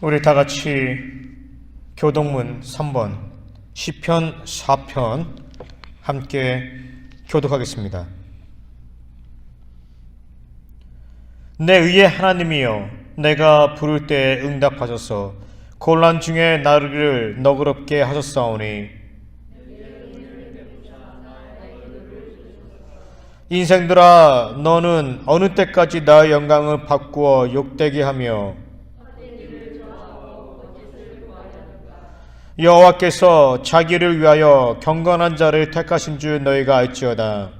우리 다 같이 교독문 3번 시편 4편 함께 교독하겠습니다. 내 의의 하나님이여, 내가 부를 때 응답하소서. 곤란 중에 나를 너그럽게 하셨사오니 인생들아, 너는 어느 때까지 나의 영광을 바꾸어 욕되게 하며 여호와께서 자기를 위하여 경건한 자를 택하신 줄 너희가 알지어다.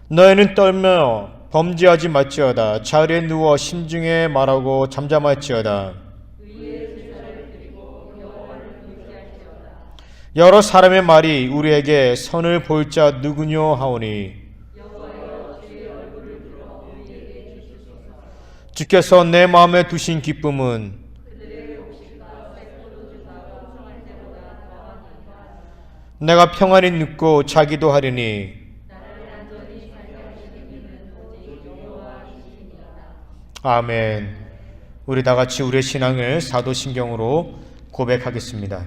너희는 떨며 범죄하지 말지어다. 자리에 누워 심중에 말하고 잠잠할지어다. 여러 사람의 말이 우리에게 선을 볼 자 누구뇨 하오니 주께서 내 마음에 두신 기쁨은 내가 평안히 눕고 자기도 하리니 아멘. 우리 다 같이 우리의 신앙을 사도신경으로 고백하겠습니다.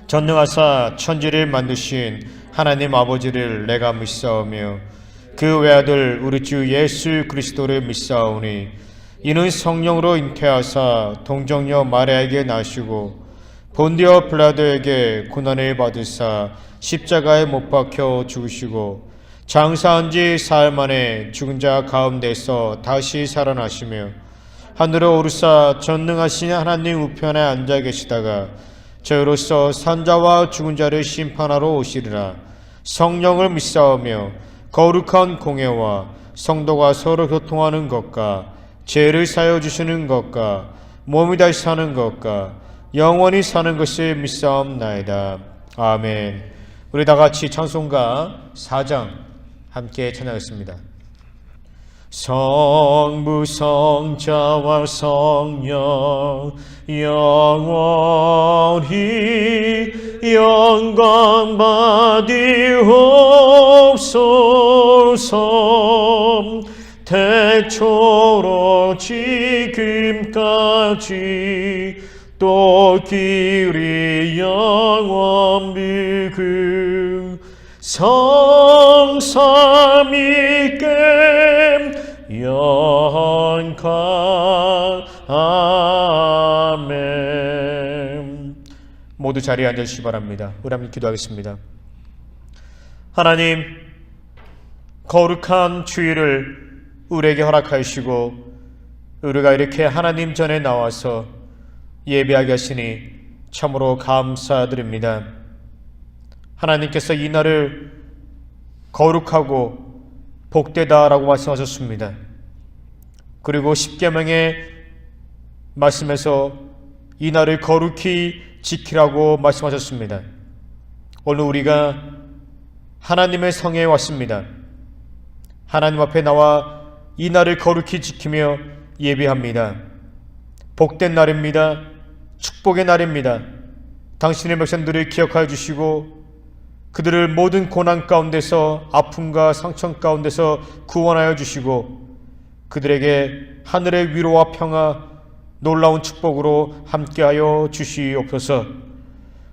전능하사 천지를 만드신 하나님 아버지를 내가 믿사오며 그 외아들 우리 주 예수 그리스도를 믿사오니 이는 성령으로 잉태하사 동정녀 마리아에게 나시고 본디오 빌라도에게 고난을 받으사 십자가에 못 박혀 죽으시고 장사한 지 사흘 만에 죽은 자 가운데서 다시 살아나시며 하늘에 오르사 전능하신 하나님 우편에 앉아 계시다가 저희로서 산자와 죽은 자를 심판하러 오시리라. 성령을 믿사오며 거룩한 공예와 성도가 서로 교통하는 것과 죄를 사여 주시는 것과 몸이 다시 사는 것과 영원히 사는 것을 믿사옵나이다. 아멘. 우리 다 같이 찬송가 4장 함께 찬양하겠습니다. 성부 성자와 성령 영원히 영광 받으옵소서. 태초로 지금까지 또 길이 영원비그 성삼위께 영광. 아멘. 모두 자리에 앉으시기 바랍니다. 우리 함께 기도하겠습니다. 하나님, 거룩한 주일을 우리에게 허락하시고 우리가 이렇게 하나님 전에 나와서 예배하게 하시니 참으로 감사드립니다. 하나님께서 이 날을 거룩하고 복되다라고 말씀하셨습니다. 그리고 십계명의 말씀에서 이 날을 거룩히 지키라고 말씀하셨습니다. 오늘 우리가 하나님의 성에 왔습니다. 하나님 앞에 나와 이 날을 거룩히 지키며 예배합니다. 복된 날입니다. 축복의 날입니다. 당신의 백성들을 기억하여 주시고 그들을 모든 고난 가운데서 아픔과 상처 가운데서 구원하여 주시고 그들에게 하늘의 위로와 평화, 놀라운 축복으로 함께하여 주시옵소서.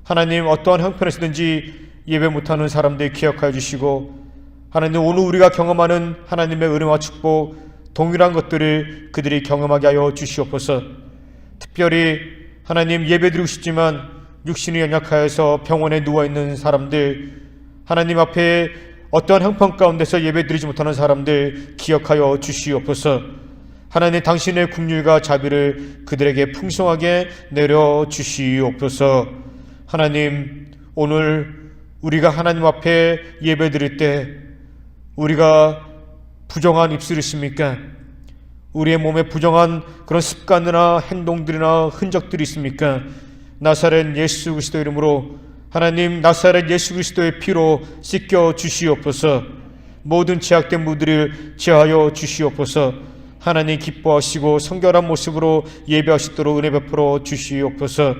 하나님, 어떠한 형편에서든지 예배 못하는 사람들 기억하여 주시고 하나님, 오늘 우리가 경험하는 하나님의 은혜와 축복, 동일한 것들을 그들이 경험하게 하여 주시옵소서. 특별히 하나님, 예배드리고 싶지만 육신이 연약하여서 병원에 누워있는 사람들, 하나님 앞에 어떠한 형편 가운데서 예배드리지 못하는 사람들 기억하여 주시옵소서. 하나님, 당신의 긍휼과 자비를 그들에게 풍성하게 내려주시옵소서. 하나님, 오늘 우리가 하나님 앞에 예배드릴 때 우리가 부정한 입술이 있습니까? 우리의 몸에 부정한 그런 습관이나 행동들이나 흔적들이 있습니까? 나사렛 예수 그리스도 이름으로 하나님, 나사렛 예수 그리스도의 피로 씻겨 주시옵소서. 모든 죄악된 무들을 제하여 주시옵소서. 하나님, 기뻐하시고 성결한 모습으로 예배하시도록 은혜 베풀어 주시옵소서.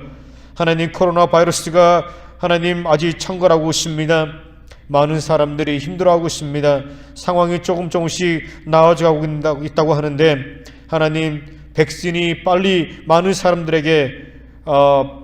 하나님, 코로나 바이러스가 하나님 아직 창궐하고 있습니다. 많은 사람들이 힘들어하고 있습니다. 상황이 조금씩 나아져가고 있다고 하는데 하나님, 백신이 빨리 많은 사람들에게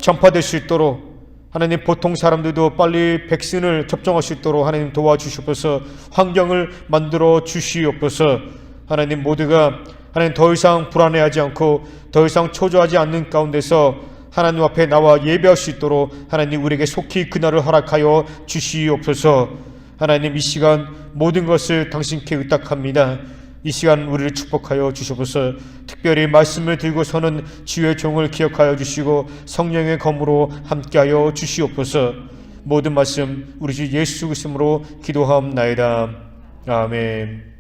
전파될 수 있도록, 하나님 보통 사람들도 빨리 백신을 접종할 수 있도록 하나님 도와주시옵소서. 환경을 만들어 주시옵소서. 하나님, 모두가 하나님 더 이상 불안해하지 않고 더 이상 초조하지 않는 가운데서 하나님 앞에 나와 예배할 수 있도록 하나님 우리에게 속히 그날을 허락하여 주시옵소서. 하나님, 이 시간 모든 것을 당신께 의탁합니다. 이 시간 우리를 축복하여 주시옵소서. 특별히 말씀을 들고서는 주의 종을 기억하여 주시고 성령의 검으로 함께하여 주시옵소서. 모든 말씀 우리 주 예수 그리스도로 기도하옵나이다. 아멘.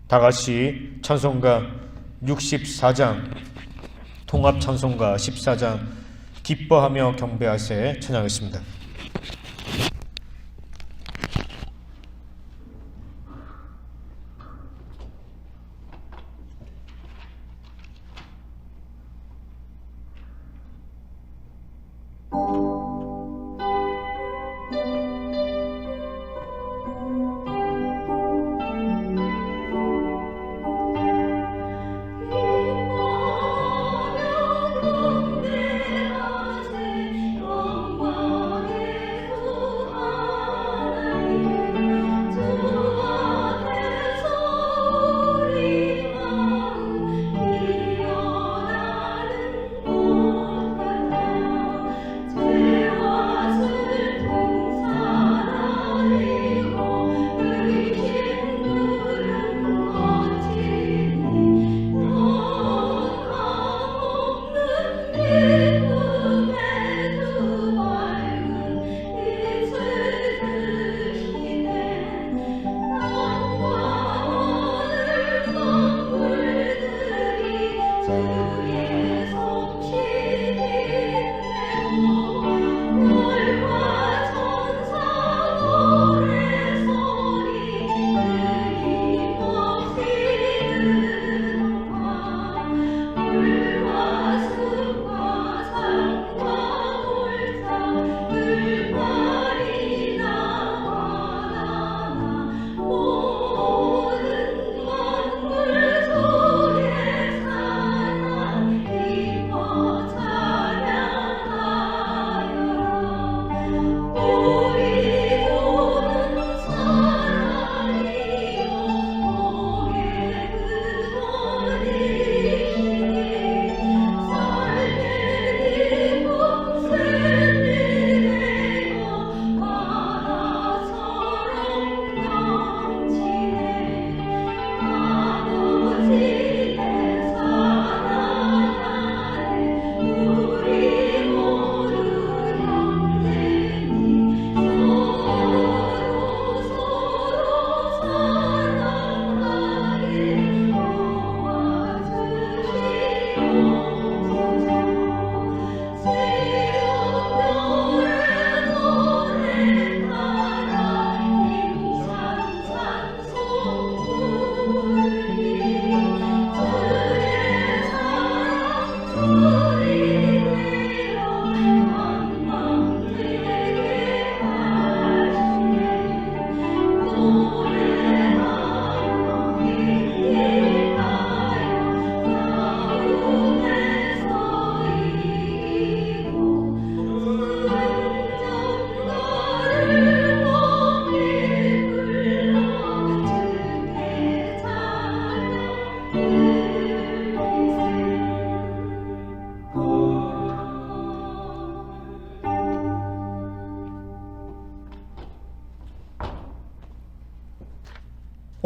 다 같이 찬송가 64장, 통합 찬송가 14장 기뻐하며 경배하세 찬양하겠습니다.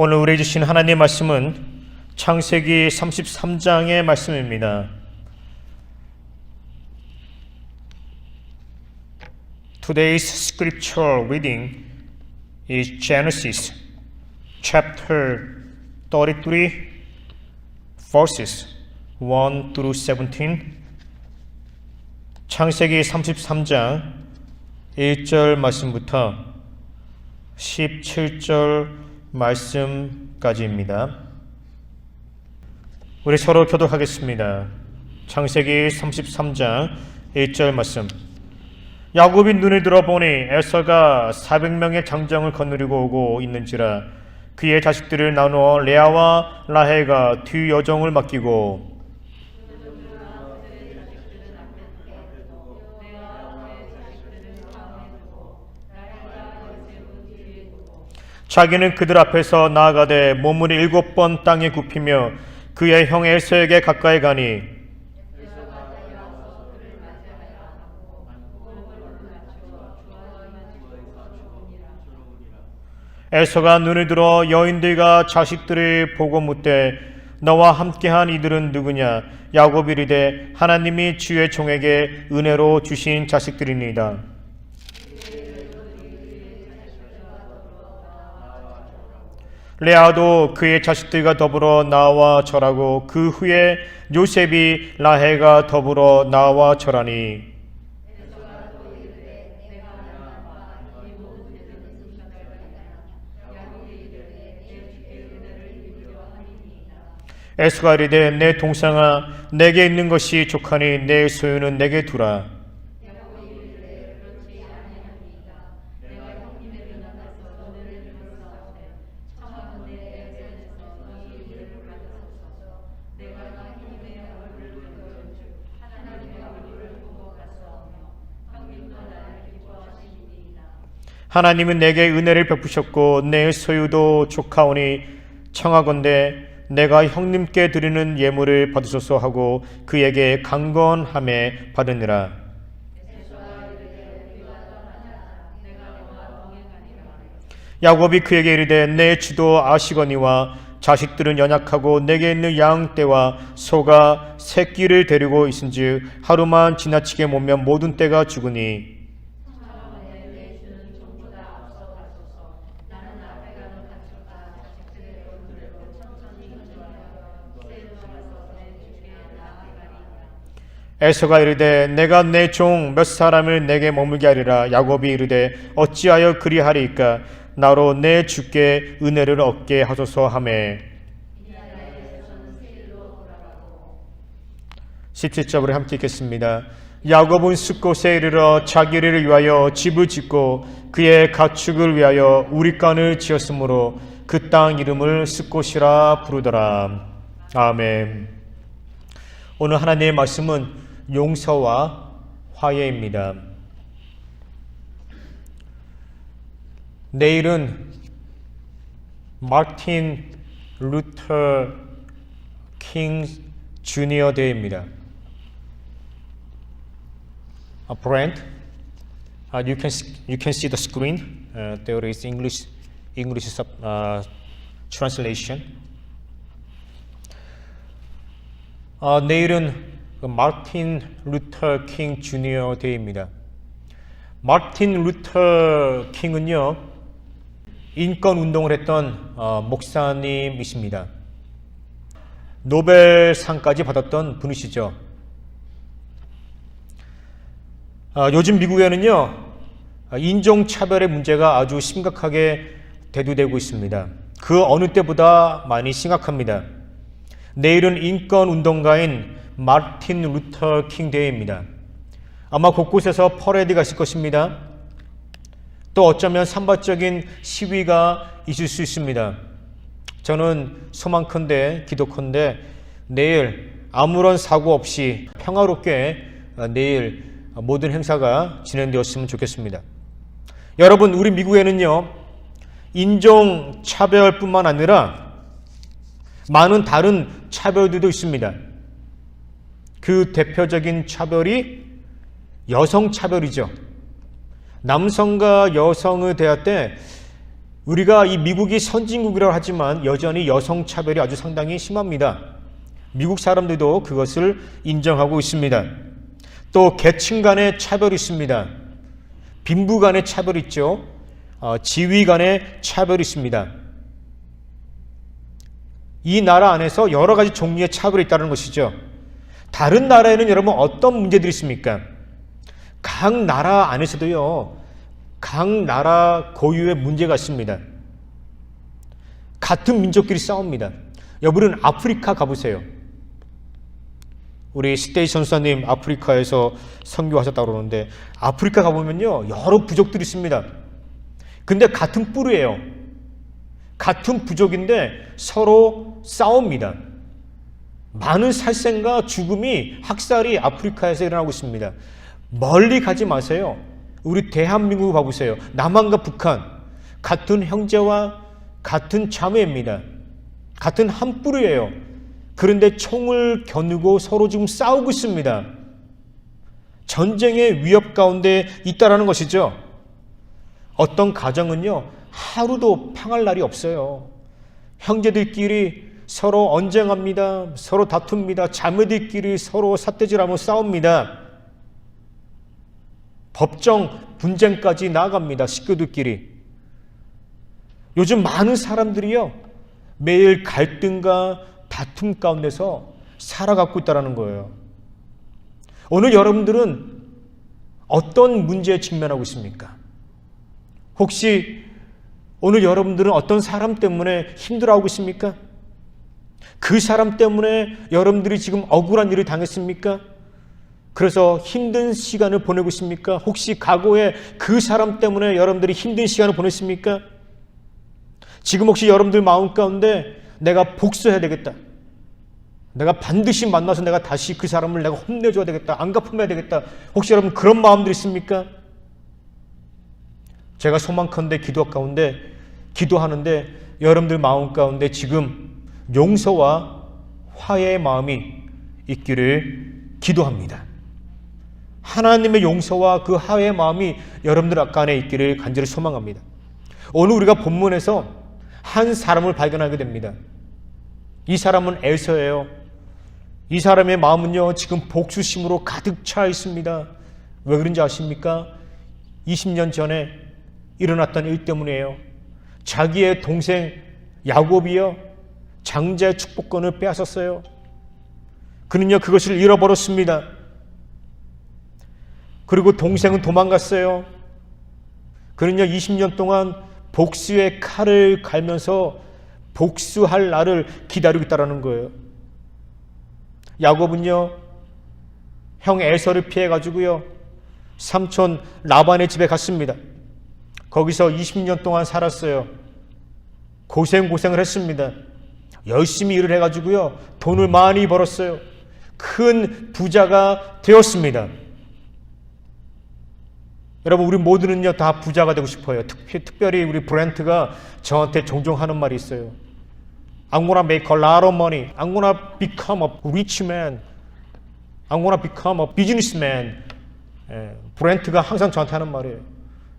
오늘 우리에게 주신 하나님의 말씀은 창세기 33장의 말씀입니다. Today's scripture reading is Genesis chapter 33 verses 1 through 17. 창세기 33장 1절 말씀부터 17절 말씀까지입니다. 우리 서로 교독하겠습니다. 창세기 33장 1절 말씀. 야곱이 눈을 들어보니 에서가 400명의 장정을 거느리고 오고 있는지라 그의 자식들을 나누어 레아와 라헬과 뒤 여종을 맡기고 자기는 그들 앞에서 나아가되 몸을 7번 땅에 굽히며 그의 형 에서에게 가까이 가니 에서가 눈을 들어 여인들과 자식들을 보고 묻되 너와 함께한 이들은 누구냐? 야곱이 이르되 하나님이 주의 종에게 은혜로 주신 자식들이니이다. 레아도 그의 자식들과 더불어 나와 절하고 그 후에 요셉이 라헬과 더불어 나와 절하니 에서가 이르되 내 동생아 내게 있는 것이 족하니 내 소유는 내게 두라. 하나님은 내게 은혜를 베푸셨고 내 소유도 족하오니 청하건대 내가 형님께 드리는 예물을 받으소서 하고 그에게 강건함에 받으니라. 야곱이 그에게 이르되 내 주도 아시거니와 자식들은 연약하고 내게 있는 양 떼와 소가 새끼를 데리고 있은즉 하루만 지나치게 모면 모든 떼가 죽으니 에서가 이르되 내가 내 종 몇 사람을 내게 머물게 하리라. 야곱이 이르되 어찌하여 그리하리이까? 나로 내 주께 은혜를 얻게 하소서 하매 17절을 함께 읽겠습니다. 야곱은 숫곳에 이르러 자기를 위하여 집을 짓고 그의 가축을 위하여 우릿간을 지었으므로 그 땅 이름을 숫곳이라 부르더라. 아멘. 오늘 하나님의 말씀은 용서와 화해입니다. 내일은 마틴 루터 킹 주니어 데이입니다. Brent, you can see the screen. There is English translation. 내일은 마틴 루터 킹 주니어 데이입니다. 마틴 루터 킹은요 인권 운동을 했던 목사님이십니다. 노벨상까지 받았던 분이시죠. 요즘 미국에는요 인종차별의 문제가 아주 심각하게 대두되고 있습니다. 그 어느 때보다 많이 심각합니다. 내일은 인권 운동가인 마틴 루터 킹 데이입니다. 아마 곳곳에서 퍼레이드가 있을 것입니다. 또 어쩌면 산발적인 시위가 있을 수 있습니다. 저는 소망컨대 기도컨대 내일 아무런 사고 없이 평화롭게 내일 모든 행사가 진행되었으면 좋겠습니다. 여러분, 우리 미국에는요 인종차별뿐만 아니라 많은 다른 차별들도 있습니다. 그 대표적인 차별이 여성차별이죠. 남성과 여성을 대할 때 우리가 이 미국이 선진국이라고 하지만 여전히 여성차별이 아주 상당히 심합니다. 미국 사람들도 그것을 인정하고 있습니다. 또 계층 간의 차별이 있습니다. 빈부 간의 차별이 있죠. 지위 간의 차별이 있습니다. 이 나라 안에서 여러 가지 종류의 차별이 있다는 것이죠. 다른 나라에는 여러분 어떤 문제들이 있습니까? 각 나라 안에서도요 각 나라 고유의 문제가 있습니다. 같은 민족끼리 싸웁니다. 여러분 아프리카 가보세요. 우리 스테이시 선사님 아프리카에서 선교하셨다고 그러는데, 아프리카 가보면요 여러 부족들이 있습니다. 근데 같은 뿔이에요. 같은 부족인데 서로 싸웁니다. 많은 살생과 죽음이, 학살이 아프리카에서 일어나고 있습니다. 멀리 가지 마세요. 우리 대한민국 봐보세요. 남한과 북한 같은 형제와 같은 자매입니다. 같은 한 뿔이에요. 그런데 총을 겨누고 서로 지금 싸우고 있습니다. 전쟁의 위협 가운데 있다라는 것이죠. 어떤 가정은요 하루도 평할 날이 없어요. 형제들끼리 서로 언쟁합니다. 서로 다툽니다. 자매들끼리 서로 삿대질하며 싸웁니다. 법정 분쟁까지 나아갑니다. 식구들끼리. 요즘 많은 사람들이요 매일 갈등과 다툼 가운데서 살아가고 있다는 거예요. 오늘 여러분들은 어떤 문제에 직면하고 있습니까? 혹시 오늘 여러분들은 어떤 사람 때문에 힘들어하고 있습니까? 그 사람 때문에 여러분들이 지금 억울한 일을 당했습니까? 그래서 힘든 시간을 보내고 있습니까? 혹시 과거에 그 사람 때문에 여러분들이 힘든 시간을 보냈습니까? 지금 혹시 여러분들 마음 가운데 내가 복수해야 되겠다, 내가 반드시 만나서 내가 다시 그 사람을 내가 혼내줘야 되겠다, 안 갚아야 되겠다, 혹시 여러분 그런 마음들 있습니까? 제가 소망컨대 기도 가운데 기도하는데 여러분들 마음 가운데 지금 용서와 화해의 마음이 있기를 기도합니다. 하나님의 용서와 그 화해의 마음이 여러분들 안에 있기를 간절히 소망합니다. 오늘 우리가 본문에서 한 사람을 발견하게 됩니다. 이 사람은 에서예요. 이 사람의 마음은요 지금 복수심으로 가득 차 있습니다. 왜 그런지 아십니까? 20년 전에 일어났던 일 때문이에요. 자기의 동생 야곱이요 장자의 축복권을 빼앗았어요. 그는요 그것을 잃어버렸습니다. 그리고 동생은 도망갔어요. 그는요 20년 동안 복수의 칼을 갈면서 복수할 날을 기다리고 있다는 거예요. 야곱은요 형 에서를 피해가지고요 삼촌 라반의 집에 갔습니다. 거기서 20년 동안 살았어요. 고생을 했습니다. 열심히 일을 해가지고요 돈을 많이 벌었어요. 큰 부자가 되었습니다. 여러분 우리 모두는요 다 부자가 되고 싶어요. 특별히 우리 브렌트가 저한테 종종 하는 말이 있어요. I'm gonna make a lot of money. I'm gonna become a rich man. I'm gonna become a businessman. 브렌트가 항상 저한테 하는 말이에요.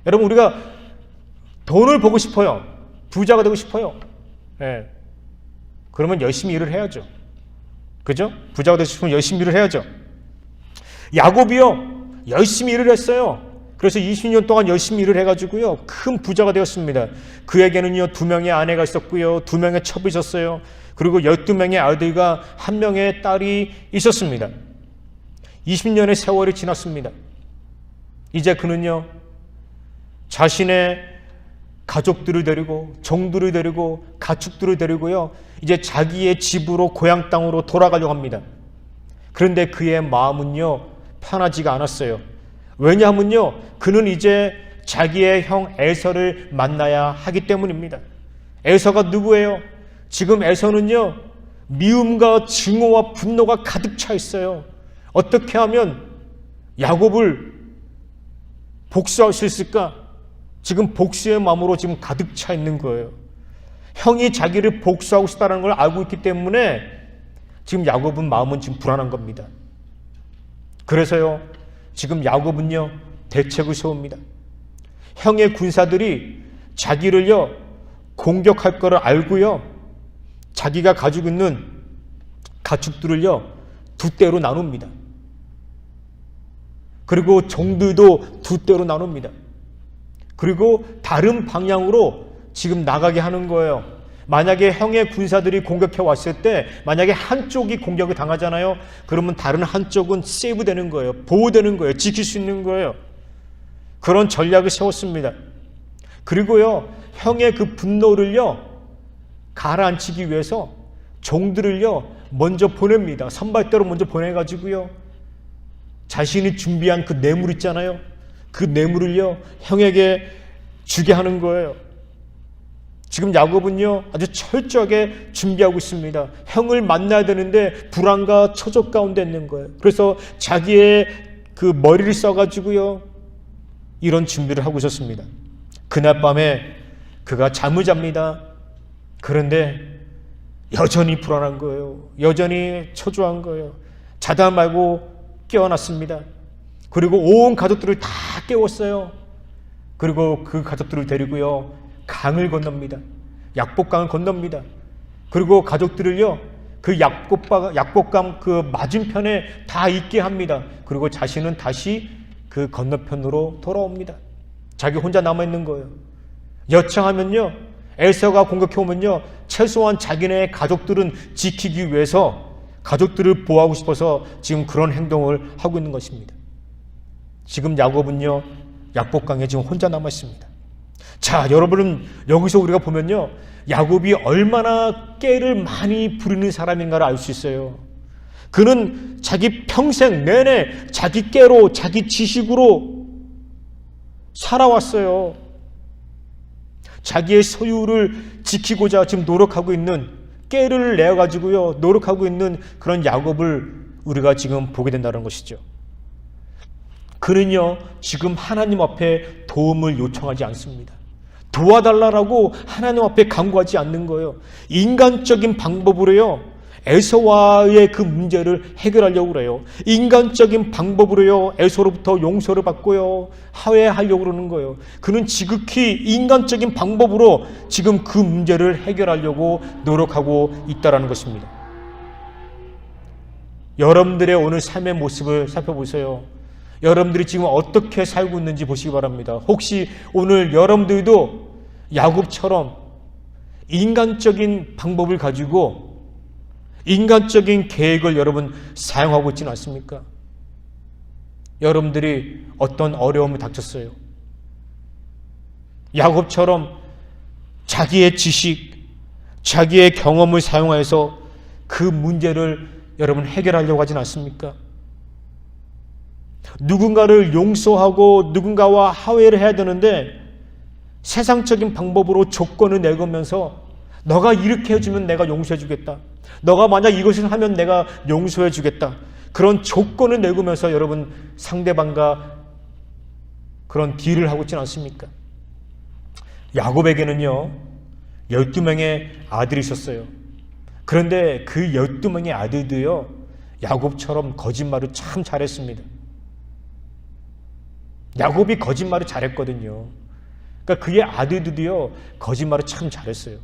여러분 우리가 돈을 보고 싶어요. 부자가 되고 싶어요. 그러면 열심히 일을 해야죠. 그죠? 부자가 되고 싶으면 열심히 일을 해야죠. 야곱이요 열심히 일을 했어요. 그래서 20년 동안 열심히 일을 해가지고요 큰 부자가 되었습니다. 그에게는요 2명의 아내가 있었고요 2명의 첩이 있었어요. 그리고 12명의 아들과 1명의 딸이 있었습니다. 20년의 세월이 지났습니다. 이제 그는요 자신의 가족들을 데리고 종들을 데리고 가축들을 데리고요 이제 자기의 집으로 고향 땅으로 돌아가려고 합니다. 그런데 그의 마음은요 편하지가 않았어요. 왜냐하면요 그는 이제 자기의 형 에서를 만나야 하기 때문입니다. 에서가 누구예요? 지금 에서는요 미움과 증오와 분노가 가득 차 있어요. 어떻게 하면 야곱을 복수할 수 있을까? 지금 복수의 마음으로 지금 가득 차 있는 거예요. 형이 자기를 복수하고 싶다는 걸 알고 있기 때문에 지금 야곱은 마음은 지금 불안한 겁니다. 그래서요 지금 야곱은요 대책을 세웁니다. 형의 군사들이 자기를요 공격할 거를 알고요 자기가 가지고 있는 가축들을요 2대로 나눕니다. 그리고 종들도 2대로 나눕니다. 그리고 다른 방향으로 지금 나가게 하는 거예요. 만약에 형의 군사들이 공격해 왔을 때 만약에 한쪽이 공격을 당하잖아요. 그러면 다른 한쪽은 세이브 되는 거예요. 보호되는 거예요. 지킬 수 있는 거예요. 그런 전략을 세웠습니다. 그리고요 형의 그 분노를요 가라앉히기 위해서 종들을요 먼저 보냅니다. 선발대로 먼저 보내가지고요, 자신이 준비한 그 뇌물 있잖아요, 그 뇌물을요 형에게 주게 하는 거예요. 지금 야곱은요 아주 철저하게 준비하고 있습니다. 형을 만나야 되는데 불안과 처적 가운데 있는 거예요. 그래서 자기의 그 머리를 써가지고요 이런 준비를 하고 있었습니다. 그날 밤에 그가 잠을 잡니다. 그런데 여전히 불안한 거예요. 여전히 초조한 거예요. 자다 말고 깨어났습니다. 그리고 온 가족들을 다 깨웠어요. 그리고 그 가족들을 데리고요 강을 건넙니다. 약복강을 건넙니다. 그리고 가족들을요 그 약복강 그 맞은편에 다 있게 합니다. 그리고 자신은 다시 그 건너편으로 돌아옵니다. 자기 혼자 남아있는 거예요. 여차하면요 에서가 공격해 오면요 최소한 자기네 가족들은 지키기 위해서, 가족들을 보호하고 싶어서 지금 그런 행동을 하고 있는 것입니다. 지금 야곱은요 약복강에 지금 혼자 남아 있습니다. 자, 여러분은 여기서 우리가 보면요 야곱이 얼마나 깨를 많이 부리는 사람인가를 알 수 있어요. 그는 자기 평생 내내 자기 깨로, 자기 지식으로 살아왔어요. 자기의 소유를 지키고자 지금 노력하고 있는, 깨를 내어가지고요 노력하고 있는 그런 야곱을 우리가 지금 보게 된다는 것이죠. 그는요 지금 하나님 앞에 도움을 요청하지 않습니다. 도와달라고 하나님 앞에 간구하지 않는 거예요. 인간적인 방법으로요 에서와의 그 문제를 해결하려고 그래요. 인간적인 방법으로요 에서로부터 용서를 받고요 화해하려고 그러는 거예요. 그는 지극히 인간적인 방법으로 지금 그 문제를 해결하려고 노력하고 있다는 것입니다. 여러분들의 오늘 삶의 모습을 살펴보세요. 여러분들이 지금 어떻게 살고 있는지 보시기 바랍니다. 혹시 오늘 여러분들도 야곱처럼 인간적인 방법을 가지고 인간적인 계획을 여러분 사용하고 있지는 않습니까? 여러분들이 어떤 어려움이 닥쳤어요? 야곱처럼 자기의 지식, 자기의 경험을 사용해서 그 문제를 여러분 해결하려고 하진 않습니까? 누군가를 용서하고 누군가와 화해를 해야 되는데 세상적인 방법으로 조건을 내걸면서 너가 이렇게 해주면 내가 용서해 주겠다, 너가 만약 이것을 하면 내가 용서해 주겠다, 그런 조건을 내걸면서 여러분 상대방과 그런 딜을 하고 있지는 않습니까? 야곱에게는요 12명의 아들이 있었어요. 그런데 그 12명의 아들도요 야곱처럼 거짓말을 참 잘했습니다. 야곱이 거짓말을 잘했거든요. 그러니까 그의 아들들이요 거짓말을 참 잘했어요.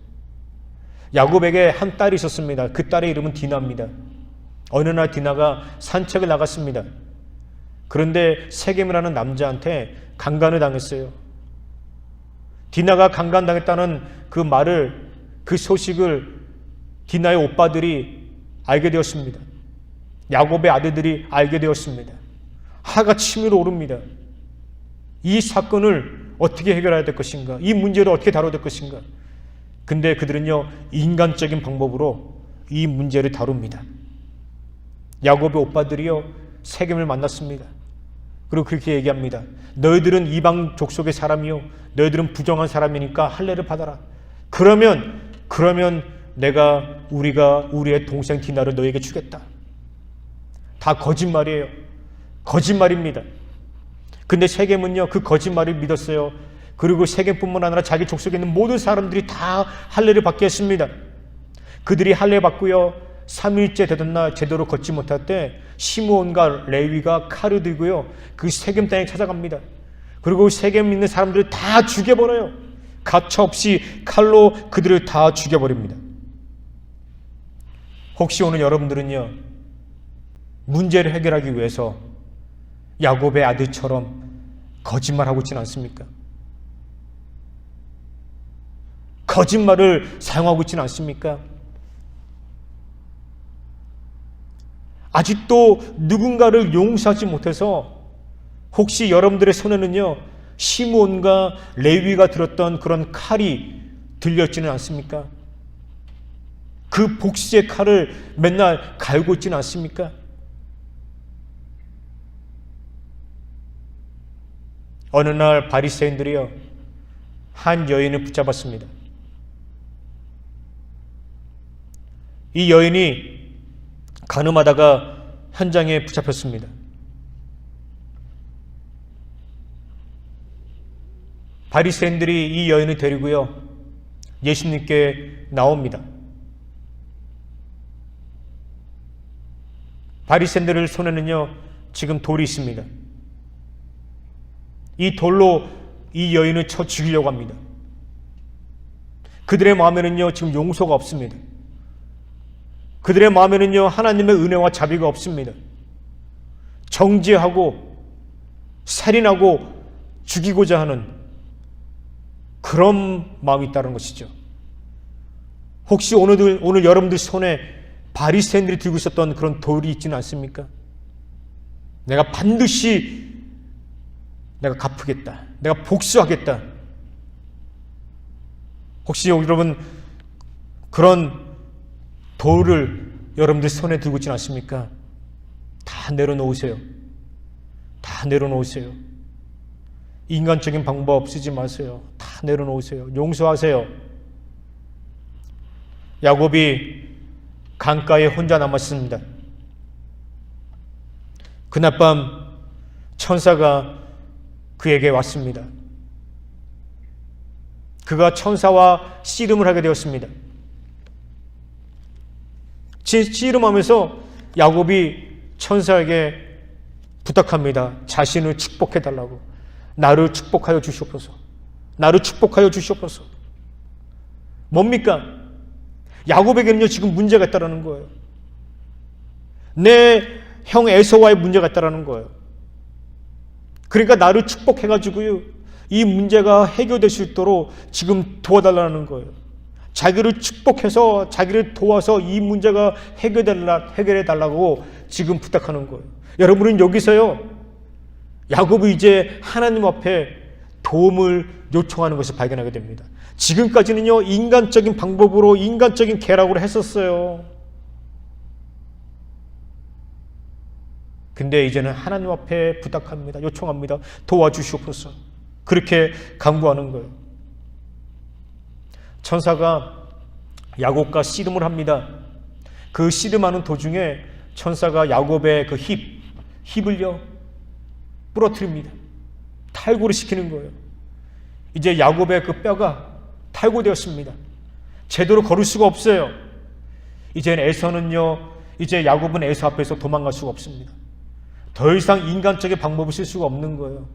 야곱에게 한 딸이 있었습니다. 그 딸의 이름은 디나입니다. 어느 날 디나가 산책을 나갔습니다. 그런데 세겜이라는 남자한테 강간을 당했어요. 디나가 강간당했다는 그 말을, 그 소식을 디나의 오빠들이 알게 되었습니다. 야곱의 아들들이 알게 되었습니다. 화가 치밀어 오릅니다. 이 사건을 어떻게 해결해야 될 것인가, 이 문제를 어떻게 다뤄야 될 것인가. 근데 그들은요 인간적인 방법으로 이 문제를 다룹니다. 야곱의 오빠들이요 세겜을 만났습니다. 그리고 그렇게 얘기합니다. 너희들은 이방 족속의 사람이요, 너희들은 부정한 사람이니까 할례를 받아라. 그러면 우리가 우리의 동생 디나를 너에게 주겠다. 다 거짓말이에요. 거짓말입니다. 근데 세겜은요 그 거짓말을 믿었어요. 그리고 세겜뿐만 아니라 자기 족속에 있는 모든 사람들이 다 할례를 받게 했습니다. 그들이 할례 받고요 3일째 되던 날 제대로 걷지 못할 때 시므온과 레위가 칼을 들고요 그 세겜 땅에 찾아갑니다. 그리고 세겜에 있는 사람들을 다 죽여버려요. 가차없이 칼로 그들을 다 죽여버립니다. 혹시 오늘 여러분들은요 문제를 해결하기 위해서 야곱의 아들처럼 거짓말하고 있지는 않습니까? 거짓말을 사용하고 있지는 않습니까? 아직도 누군가를 용서하지 못해서 혹시 여러분들의 손에는요 시므온과 레위가 들었던 그런 칼이 들렸지는 않습니까? 그 복수의 칼을 맨날 갈고 있지는 않습니까? 어느 날 바리새인들이요, 한 여인을 붙잡았습니다. 이 여인이 간음하다가 현장에 붙잡혔습니다. 바리새인들이 이 여인을 데리고요, 예수님께 나옵니다. 바리새인들 손에는요, 지금 돌이 있습니다. 이 돌로 이 여인을 쳐 죽이려고 합니다. 그들의 마음에는요, 지금 용서가 없습니다. 그들의 마음에는요, 하나님의 은혜와 자비가 없습니다. 정죄하고 살인하고 죽이고자 하는 그런 마음이 있다는 것이죠. 혹시 오늘 여러분들 손에 바리새인들이 들고 있었던 그런 돌이 있지는 않습니까? 내가 반드시 내가 갚으겠다. 내가 복수하겠다. 혹시 여러분 그런 돌을 여러분들 손에 들고 있지 않습니까? 다 내려놓으세요. 다 내려놓으세요. 인간적인 방법 쓰지 마세요. 다 내려놓으세요. 용서하세요. 야곱이 강가에 혼자 남았습니다. 그날 밤 천사가 그에게 왔습니다. 그가 천사와 씨름을 하게 되었습니다. 씨름하면서 야곱이 천사에게 부탁합니다. 자신을 축복해달라고. 나를 축복하여 주시옵소서. 나를 축복하여 주시옵소서. 뭡니까? 야곱에게는요, 지금 문제가 있다는 거예요. 내 형 에서와의 문제가 있다는 거예요. 그러니까 나를 축복해가지고요, 이 문제가 해결될 수 있도록 지금 도와달라는 거예요. 자기를 축복해서 자기를 도와서 이 문제가 해결해달라고 지금 부탁하는 거예요. 여러분은 여기서요, 야곱이 이제 하나님 앞에 도움을 요청하는 것을 발견하게 됩니다. 지금까지는요, 인간적인 방법으로 인간적인 계략으로 했었어요. 근데 이제는 하나님 앞에 부탁합니다. 요청합니다. 도와주시옵소서. 그렇게 간구하는 거예요. 천사가 야곱과 씨름을 합니다. 그 씨름하는 도중에 천사가 야곱의 그 힙을요, 부러뜨립니다. 탈구를 시키는 거예요. 이제 야곱의 그 뼈가 탈구되었습니다. 제대로 걸을 수가 없어요. 이제 야곱은 에서 앞에서 도망갈 수가 없습니다. 더 이상 인간적인 방법을 쓸 수가 없는 거예요.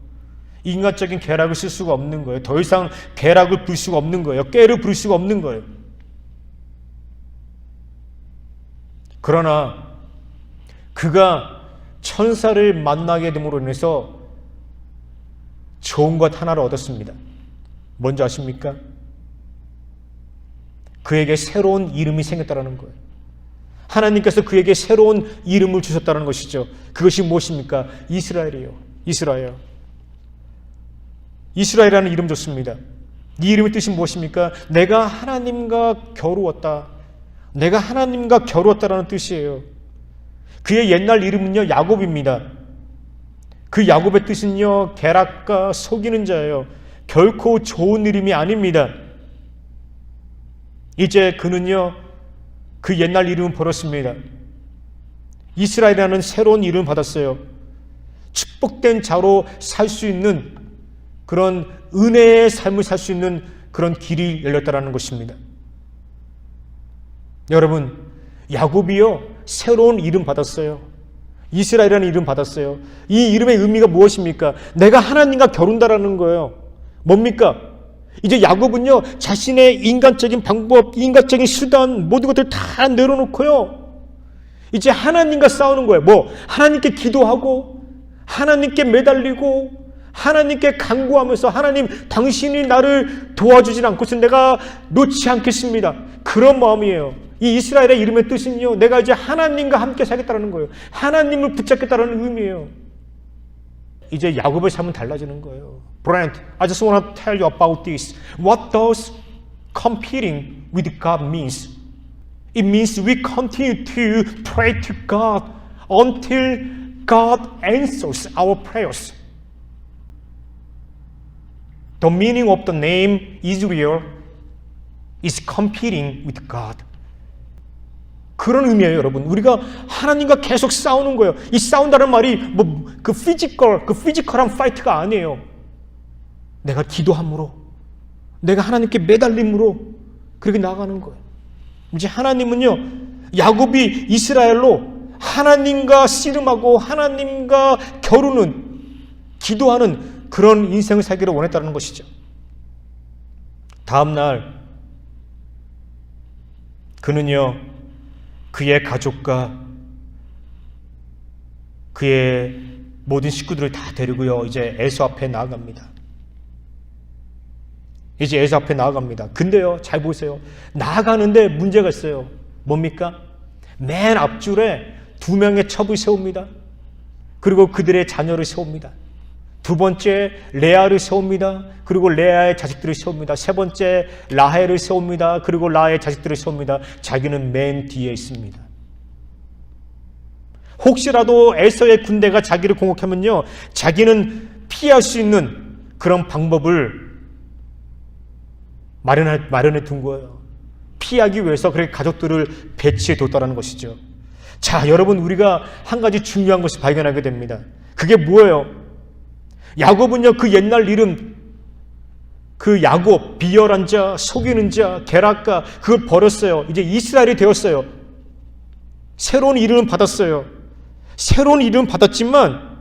인간적인 계략을 쓸 수가 없는 거예요. 더 이상 계략을 부릴 수가 없는 거예요. 꾀를 부릴 수가 없는 거예요. 그러나 그가 천사를 만나게 됨으로 인해서 좋은 것 하나를 얻었습니다. 뭔지 아십니까? 그에게 새로운 이름이 생겼다는 거예요. 하나님께서 그에게 새로운 이름을 주셨다는 것이죠. 그것이 무엇입니까? 이스라엘이에요. 이스라엘이라는 이름 좋습니다. 이 이름의 뜻이 무엇입니까? 내가 하나님과 겨루었다. 내가 하나님과 겨루었다라는 뜻이에요. 그의 옛날 이름은요, 야곱입니다. 그 야곱의 뜻은요, 계략과 속이는 자예요. 결코 좋은 이름이 아닙니다. 이제 그는요, 그 옛날 이름은 버렸습니다. 이스라엘이라는 새로운 이름을 받았어요. 축복된 자로 살 수 있는 그런 은혜의 삶을 살 수 있는 그런 길이 열렸다는 것입니다. 여러분, 야곱이요, 새로운 이름 받았어요. 이스라엘이라는 이름 받았어요. 이 이름의 의미가 무엇입니까? 내가 하나님과 겨룬다라는 거예요. 뭡니까? 이제 야곱은요, 자신의 인간적인 방법, 인간적인 수단, 모든 것들 다 내려놓고요, 이제 하나님과 싸우는 거예요. 하나님께 기도하고, 하나님께 매달리고, 하나님께 간구하면서, 하나님, 당신이 나를 도와주진 않고서 내가 놓지 않겠습니다. 그런 마음이에요. 이 이스라엘의 이름의 뜻은요, 내가 이제 하나님과 함께 살겠다는 거예요. 하나님을 붙잡겠다는 의미예요. 이제 야곱의 삶은 달라지는 거예요. Brent, I just want to tell you about this. What does competing with God means? It means we continue to pray to God until God answers our prayers. The meaning of the name Israel is competing with God. 그런 의미예요, 여러분. 우리가 하나님과 계속 싸우는 거예요. 이 싸운다는 말이 그 피지컬한 파이트가 아니에요. 내가 기도함으로, 내가 하나님께 매달림으로 그렇게 나아가는 거예요. 이제 하나님은요, 야곱이 이스라엘로 하나님과 씨름하고 하나님과 겨루는, 기도하는 그런 인생을 살기를 원했다는 것이죠. 다음 날 그는요, 그의 가족과 그의 모든 식구들을 다 데리고요, 이제 에서 앞에 나아갑니다. 이제 에서 앞에 나아갑니다. 근데요, 잘 보세요. 나아가는데 문제가 있어요. 뭡니까? 맨 앞줄에 2명의 첩을 세웁니다. 그리고 그들의 자녀를 세웁니다. 두 번째 레아를 세웁니다. 그리고 레아의 자식들을 세웁니다. 세 번째 라헬을 세웁니다. 그리고 라헬의 자식들을 세웁니다. 자기는 맨 뒤에 있습니다. 혹시라도 에서의 군대가 자기를 공격하면요, 자기는 피할 수 있는 그런 방법을 마련해 둔 거예요. 피하기 위해서 그렇게 가족들을 배치해 뒀다는 것이죠. 자, 여러분, 우리가 한 가지 중요한 것을 발견하게 됩니다. 그게 뭐예요? 야곱은요, 그 옛날 이름, 그 야곱, 비열한 자, 속이는 자, 게라가, 그걸 버렸어요. 이제 이스라엘이 되었어요. 새로운 이름을 받았어요. 새로운 이름을 받았지만,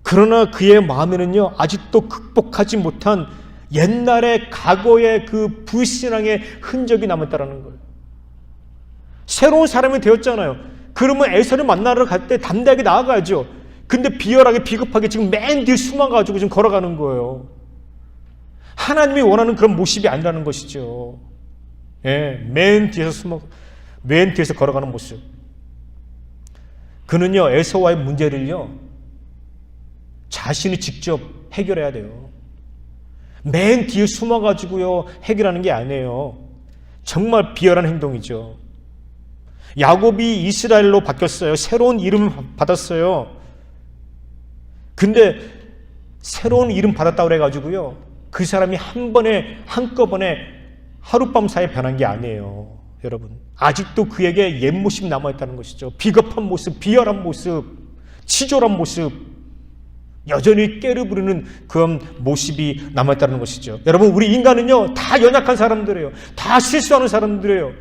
그러나 그의 마음에는요, 아직도 극복하지 못한 옛날의 과거의 그 불신앙의 흔적이 남았다는 거예요. 새로운 사람이 되었잖아요. 그러면 에서를 만나러 갈 때 담대하게 나아가야죠. 근데 비열하게 비겁하게 지금 맨 뒤에 숨어가지고 지금 걸어가는 거예요. 하나님이 원하는 그런 모습이 아니라는 것이죠. 예, 맨 뒤에서 걸어가는 모습. 그는요, 에서와의 문제를요, 자신이 직접 해결해야 돼요. 맨 뒤에 숨어가지고요, 해결하는 게 아니에요. 정말 비열한 행동이죠. 야곱이 이스라엘로 바뀌었어요. 새로운 이름을 받았어요. 근데 새로운 이름 받았다고 그래가지고요, 그 사람이 한꺼번에 하룻밤 사이에 변한 게 아니에요. 여러분, 아직도 그에게 옛 모습이 남아있다는 것이죠. 비겁한 모습, 비열한 모습, 치졸한 모습, 여전히 깨를 부리는 그런 모습이 남아있다는 것이죠. 여러분, 우리 인간은요, 다 연약한 사람들이에요. 다 실수하는 사람들이에요.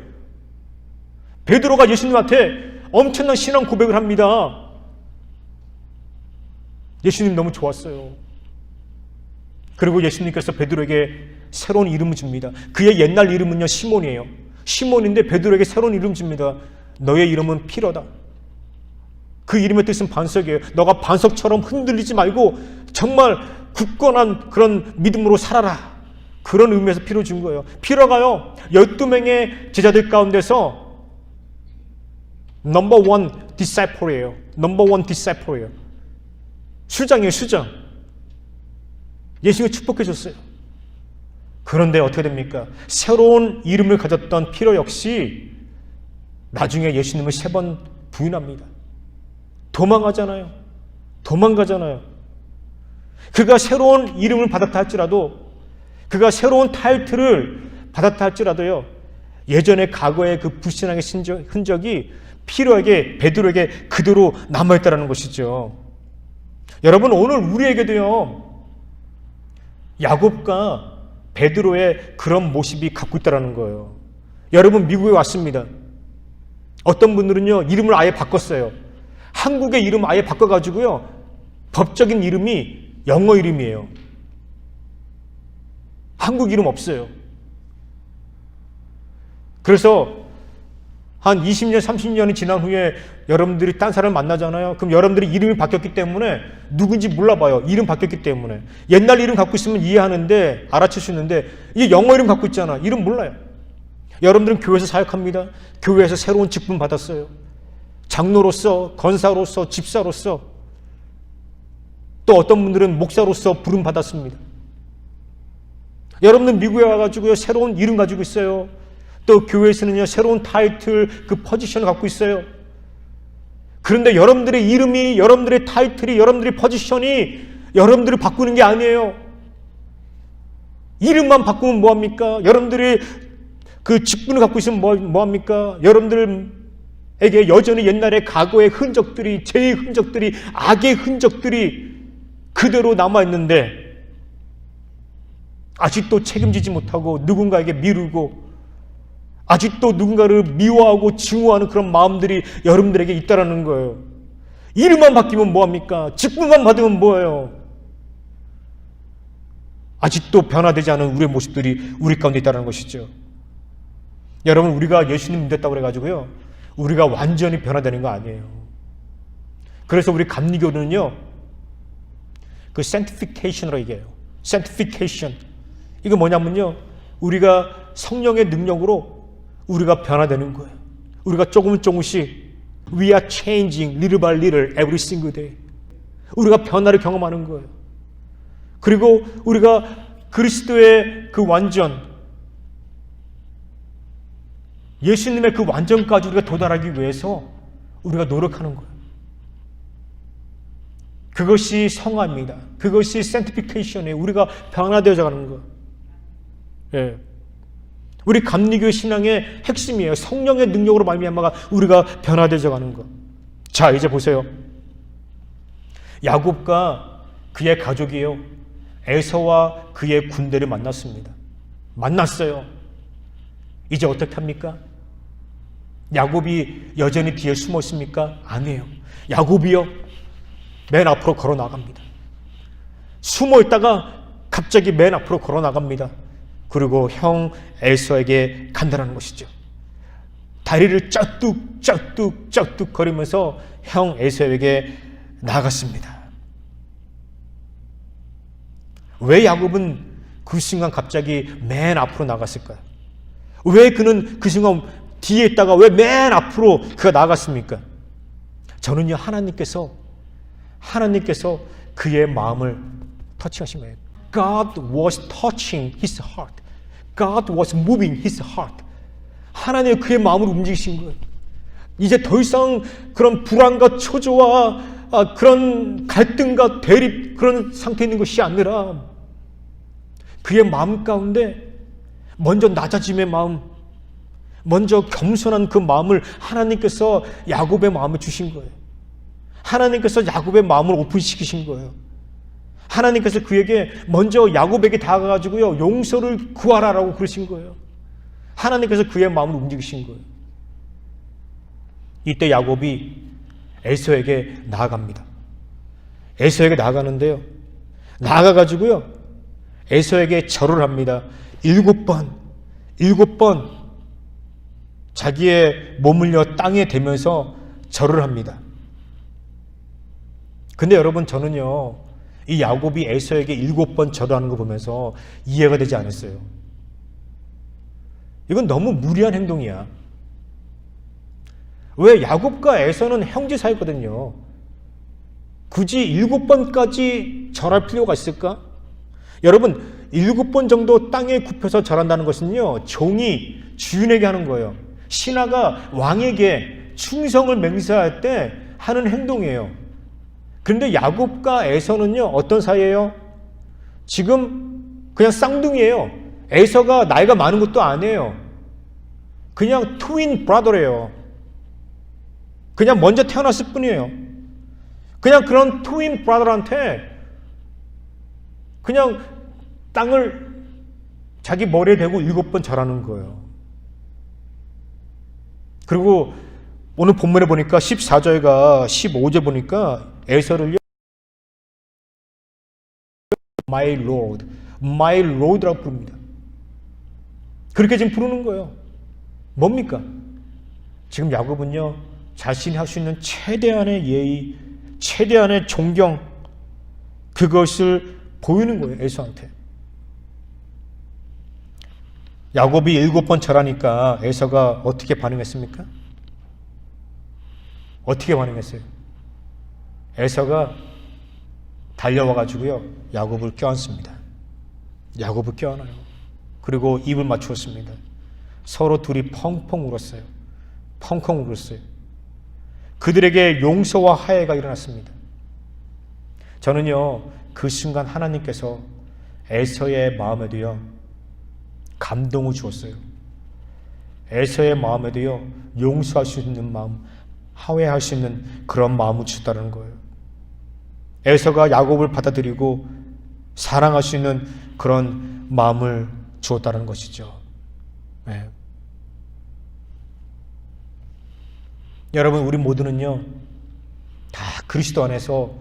베드로가 예수님한테 엄청난 신앙 고백을 합니다. 예수님 너무 좋았어요. 그리고 예수님께서 베드로에게 새로운 이름을 줍니다. 그의 옛날 이름은요, 시몬이에요. 시몬인데 베드로에게 새로운 이름 줍니다. 너의 이름은 피로다. 그 이름의 뜻은 반석이에요. 너가 반석처럼 흔들리지 말고 정말 굳건한 그런 믿음으로 살아라. 그런 의미에서 피로 준 거예요. 피로가요, 12명의 제자들 가운데서 넘버 원 디사이플이에요. 넘버 원 디사이플이에요. 수장이에요, 수장. 예수님이 축복해 줬어요. 그런데 어떻게 됩니까? 새로운 이름을 가졌던 피로 역시 나중에 예수님을 3번 부인합니다. 도망가잖아요. 그가 새로운 이름을 받았다 할지라도, 그가 새로운 타이틀을 받았다 할지라도요, 예전의 과거의 그 불신앙의 흔적이 피로에게, 베드로에게 그대로 남아있다는 것이죠. 여러분, 오늘 우리에게도요, 야곱과 베드로의 그런 모습이 갖고 있다는 거예요. 여러분, 미국에 왔습니다. 어떤 분들은요, 이름을 아예 바꿨어요. 한국의 이름 아예 바꿔가지고요, 법적인 이름이 영어 이름이에요. 한국 이름 없어요. 그래서 한 20년, 30년이 지난 후에 여러분들이 딴 사람을 만나잖아요. 그럼 여러분들이 이름이 바뀌었기 때문에 누군지 몰라봐요. 이름 바뀌었기 때문에. 옛날 이름 갖고 있으면 이해하는데, 알아챌 수 있는데, 이게 영어 이름 갖고 있잖아. 이름 몰라요. 여러분들은 교회에서 사역합니다. 교회에서 새로운 직분 받았어요. 장로로서, 권사로서, 집사로서, 또 어떤 분들은 목사로서 부름 받았습니다. 여러분들 미국에 와가지고요, 새로운 이름 가지고 있어요. 또 교회에서는요, 새로운 타이틀, 그 포지션을 갖고 있어요. 그런데 여러분들의 이름이, 여러분들의 타이틀이, 여러분들의 포지션이 여러분들을 바꾸는 게 아니에요. 이름만 바꾸면 뭐합니까? 여러분들이 그 직분을 갖고 있으면 뭐합니까? 여러분들에게 여전히 옛날의 과거의 흔적들이, 죄의 흔적들이, 악의 흔적들이 그대로 남아있는데 아직도 책임지지 못하고 누군가에게 미루고 아직도 누군가를 미워하고 증오하는 그런 마음들이 여러분들에게 있다라는 거예요. 이름만 바뀌면 뭐합니까? 직분만 받으면 뭐예요? 아직도 변화되지 않은 우리의 모습들이 우리 가운데 있다는 것이죠. 여러분, 우리가 예수님 믿었다고 그래가지고요, 우리가 완전히 변화되는 거 아니에요. 그래서 우리 감리교는요, 그 sanctification으로 얘기해요. sanctification. 이거 뭐냐면요, 우리가 성령의 능력으로 우리가 변화되는 거예요. 우리가 조금씩 we are changing little by little every single day. 우리가 변화를 경험하는 거예요. 그리고 우리가 그리스도의 그 완전, 예수님의 그 완전까지 우리가 도달하기 위해서 우리가 노력하는 거예요. 그것이 성화입니다. 그것이 sanctification이에요. 우리가 변화되어져 가는 거예요. 예. 우리 감리교 신앙의 핵심이에요. 성령의 능력으로 말미암아 우리가 변화되어져 가는 것. 자, 이제 보세요. 야곱과 그의 가족이요, 에서와 그의 군대를 만났습니다. 만났어요. 이제 어떻게 합니까? 야곱이 여전히 뒤에 숨어 있습니까? 아니에요. 야곱이요, 맨 앞으로 걸어 나갑니다. 숨어 있다가 갑자기 맨 앞으로 걸어 나갑니다. 그리고 형 에서에게 간다는 것이죠. 다리를 쩌뚝 거리면서 형 에서에게 나갔습니다. 왜 야곱은 그 순간 갑자기 맨 앞으로 나갔을까요? 왜 그는 그 순간 뒤에 있다가 왜 맨 앞으로 그가 나갔습니까? 저는요, 하나님께서 그의 마음을 터치하신 거예요. God was touching his heart. God was moving his heart. 하나님이 그의 마음을 움직이신 거예요. 이제 더 이상 그런 불안과 초조와 그런 갈등과 대립, 그런 상태에 있는 것이 아니라 그의 마음 가운데 먼저 낮아짐의 마음, 먼저 겸손한 그 마음을 하나님께서 야곱의 마음에 주신 거예요. 하나님께서 야곱의 마음을 오픈시키신 거예요. 하나님께서 그에게 먼저 야곱에게 다가가지고요, 용서를 구하라라고 그러신 거예요. 하나님께서 그의 마음을 움직이신 거예요. 이때 야곱이 에서에게 나아갑니다. 에서에게 나아가는데요, 나아가가지고요, 에서에게 절을 합니다. 7번 자기의 몸을요, 땅에 대면서 절을 합니다. 근데 여러분, 저는요, 이 야곱이 에서에게 7번 절하는 거 보면서 이해가 되지 않았어요. 이건 너무 무리한 행동이야. 왜? 야곱과 에서는 형제 사이거든요. 굳이 7번까지 절할 필요가 있을까? 여러분, 7번 정도 땅에 굽혀서 절한다는 것은요, 종이 주인에게 하는 거예요. 신하가 왕에게 충성을 맹세할 때 하는 행동이에요. 그런데 야곱과 에서는요, 어떤 사이예요? 지금 그냥 쌍둥이에요. 에서가 나이가 많은 것도 아니에요. 그냥 트윈 브라더래요. 그냥 먼저 태어났을 뿐이에요. 그냥 그런 트윈 브라더한테 그냥 땅을 자기 머리에 대고 7번 절하는 거예요. 그리고 오늘 본문에 보니까 14절과 15절 보니까 에서를요, My Lord라고 부릅니다. 그렇게 지금 부르는 거예요. 뭡니까? 지금 야곱은요, 자신이 할 수 있는 최대한의 예의, 최대한의 존경, 그것을 보이는 거예요, 에서한테. 야곱이 7번 절하니까 에서가 어떻게 반응했습니까? 어떻게 반응했어요? 에서가 달려와 가지고요, 야곱을 껴안습니다. 야곱을 껴안아요. 그리고 입을 맞추었습니다. 서로 둘이 펑펑 울었어요. 펑펑 울었어요. 그들에게 용서와 화해가 일어났습니다. 저는요, 그 순간 하나님께서 에서의 마음에도요, 감동을 주었어요. 에서의 마음에도요, 용서할 수 있는 마음, 화해할 수 있는 그런 마음을 주었다는 거예요. 에서가 야곱을 받아들이고 사랑할 수 있는 그런 마음을 주었다는 것이죠. 네. 여러분, 우리 모두는요, 다 그리스도 안에서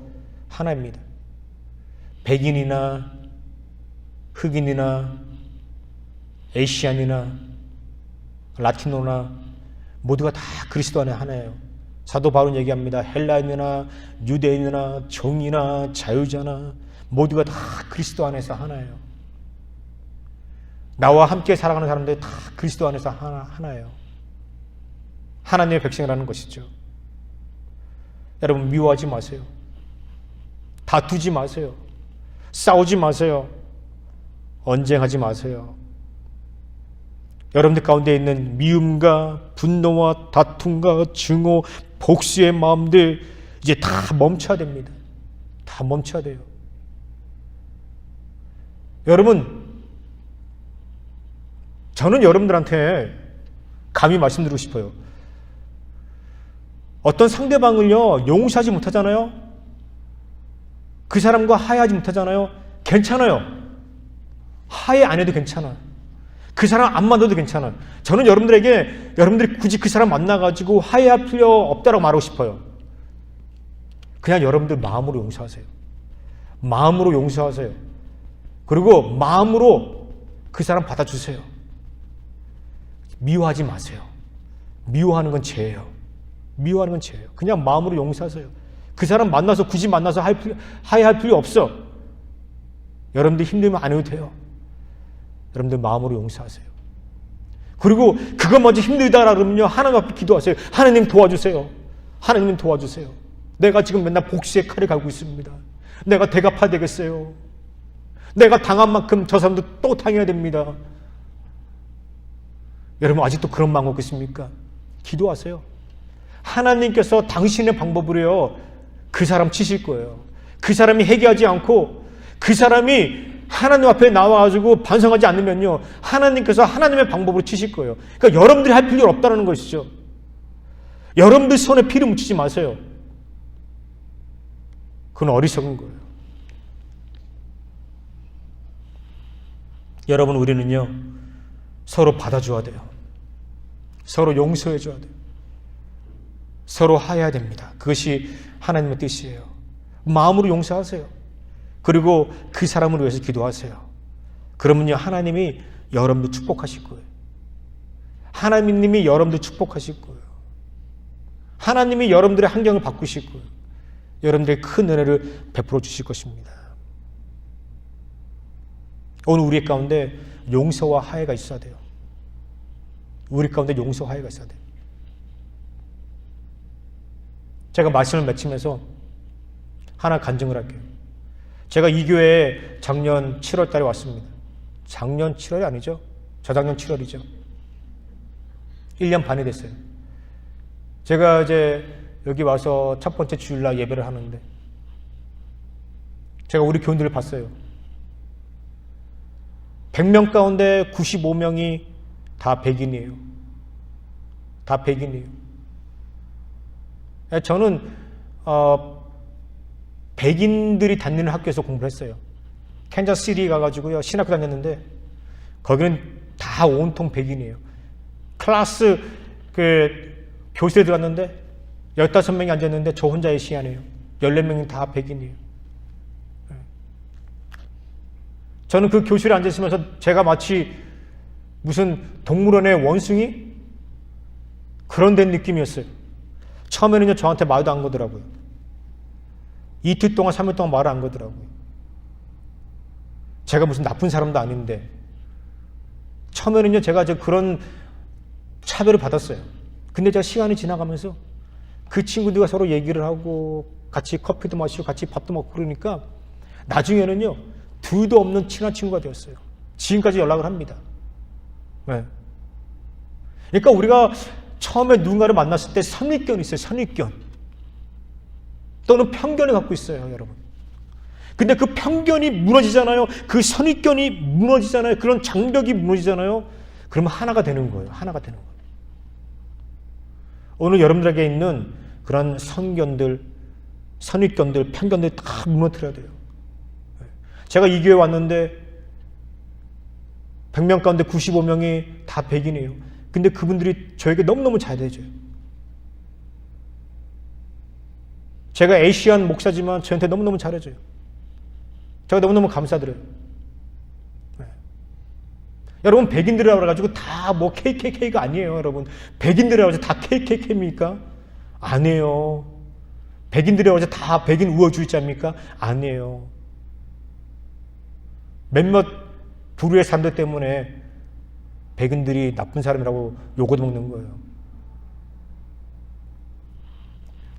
하나입니다. 백인이나 흑인이나 에시안이나 라티노나 모두가 다 그리스도 안에 하나예요. 사도 바울은 얘기합니다. 헬라인이나 유대인이나 종이나 자유자나 모두가 다 그리스도 안에서 하나예요. 나와 함께 살아가는 사람들이 다 그리스도 안에서 하나예요. 하나님의 백성이라는 것이죠. 여러분, 미워하지 마세요. 다투지 마세요. 싸우지 마세요. 언쟁하지 마세요. 여러분들 가운데 있는 미움과 분노와 다툼과 증오, 복수의 마음들 이제 다 멈춰야 됩니다. 다 멈춰야 돼요. 여러분, 저는 여러분들한테 감히 말씀드리고 싶어요. 어떤 상대방을요, 용서하지 못하잖아요? 그 사람과 화해하지 못하잖아요? 괜찮아요. 화해 안 해도 괜찮아. 그 사람 안 만나도 괜찮아. 저는 여러분들이 굳이 그 사람 만나가지고 화해할 필요 없다고 말하고 싶어요. 그냥 여러분들 마음으로 용서하세요. 마음으로 용서하세요. 그리고 마음으로 그 사람 받아주세요. 미워하지 마세요. 미워하는 건 죄예요. 미워하는 건 죄예요. 그냥 마음으로 용서하세요. 그 사람 만나서 굳이 만나서 화해할 필요 없어. 여러분들 힘들면 안 해도 돼요. 여러분들 마음으로 용서하세요. 그리고 그것마저 힘들다라 그러면요, 하나님 앞에 기도하세요. 하나님 도와주세요. 하나님 도와주세요. 내가 지금 맨날 복수의 칼을 갈고 있습니다. 내가 대갚아야 되겠어요. 내가 당한 만큼 저 사람도 또 당해야 됩니다. 여러분, 아직도 그런 마음 갖고 있습니까? 기도하세요. 하나님께서 당신의 방법으로요, 그 사람 치실 거예요. 그 사람이 회개하지 않고 그 사람이 하나님 앞에 나와가지고 반성하지 않으면요, 하나님께서 하나님의 방법으로 치실 거예요. 그러니까 여러분들이 할 필요 없다는 것이죠. 여러분들 손에 피를 묻히지 마세요. 그건 어리석은 거예요. 여러분, 우리는요, 서로 받아줘야 돼요. 서로 용서해줘야 돼요. 서로 화해해야 됩니다. 그것이 하나님의 뜻이에요. 마음으로 용서하세요. 그리고 그 사람을 위해서 기도하세요. 그러면요, 하나님이 여러분들 축복하실 거예요. 하나님이 여러분들 축복하실 거예요. 하나님이 여러분들의 환경을 바꾸실 거예요. 여러분들의 큰 은혜를 베풀어 주실 것입니다. 오늘 우리 가운데 용서와 화해가 있어야 돼요. 우리 가운데 용서와 화해가 있어야 돼요. 제가 말씀을 맺히면서 하나 간증을 할게요. 제가 이 교회에 작년 7월 달에 왔습니다. 작년 7월이 아니죠. 저작년 7월이죠. 1년 반이 됐어요. 제가 이제 여기 와서 첫 번째 주일날 예배를 하는데 제가 우리 교인들을 봤어요. 100명 가운데 95명이 다 백인이에요. 다 백인이에요. 저는 백인들이 다니는 학교에서 공부를 했어요. 캔자스시티 가가지고요, 신학교 다녔는데 거기는 다 온통 백인이에요. 클래스 교실에 들어갔는데 15명이 앉았는데 저 혼자 에시안이에요. 14명이 다 백인이에요. 저는 그 교실에 앉아있으면서 제가 마치 무슨 동물원의 원숭이? 그런 된 느낌이었어요. 처음에는요, 저한테 말도 안 거더라고요. 이틀 동안, 3일 동안 말을 안 거더라고요. 제가 무슨 나쁜 사람도 아닌데. 처음에는요, 제가 그런 차별을 받았어요. 근데 제가 시간이 지나가면서 그 친구들과 서로 얘기를 하고 같이 커피도 마시고 같이 밥도 먹고 그러니까 나중에는요, 둘도 없는 친한 친구가 되었어요. 지금까지 연락을 합니다. 네. 그러니까 우리가 처음에 누군가를 만났을 때 선입견이 있어요. 선입견. 또는 편견을 갖고 있어요, 여러분. 근데 그 편견이 무너지잖아요. 그 선입견이 무너지잖아요. 그런 장벽이 무너지잖아요. 그러면 하나가 되는 거예요. 하나가 되는 거예요. 오늘 여러분들에게 있는 그런 선견들, 선입견들, 편견들 다 무너뜨려야 돼요. 제가 이 교회 왔는데 100명 가운데 95명이 다 백인이에요. 근데 그분들이 저에게 너무너무 잘해줘요. 제가 아시안 목사지만 저한테 너무너무 잘해줘요. 제가 너무너무 감사드려요. 네. 여러분, 백인들이라고 해가지고 다 뭐 KKK가 아니에요, 여러분. 백인들이라고 해서 다 KKK입니까? 아니에요. 백인들이라고 해서 다 백인 우월주의자입니까? 아니에요. 몇몇 부류의 사람들 때문에 백인들이 나쁜 사람이라고 욕을 먹는 거예요.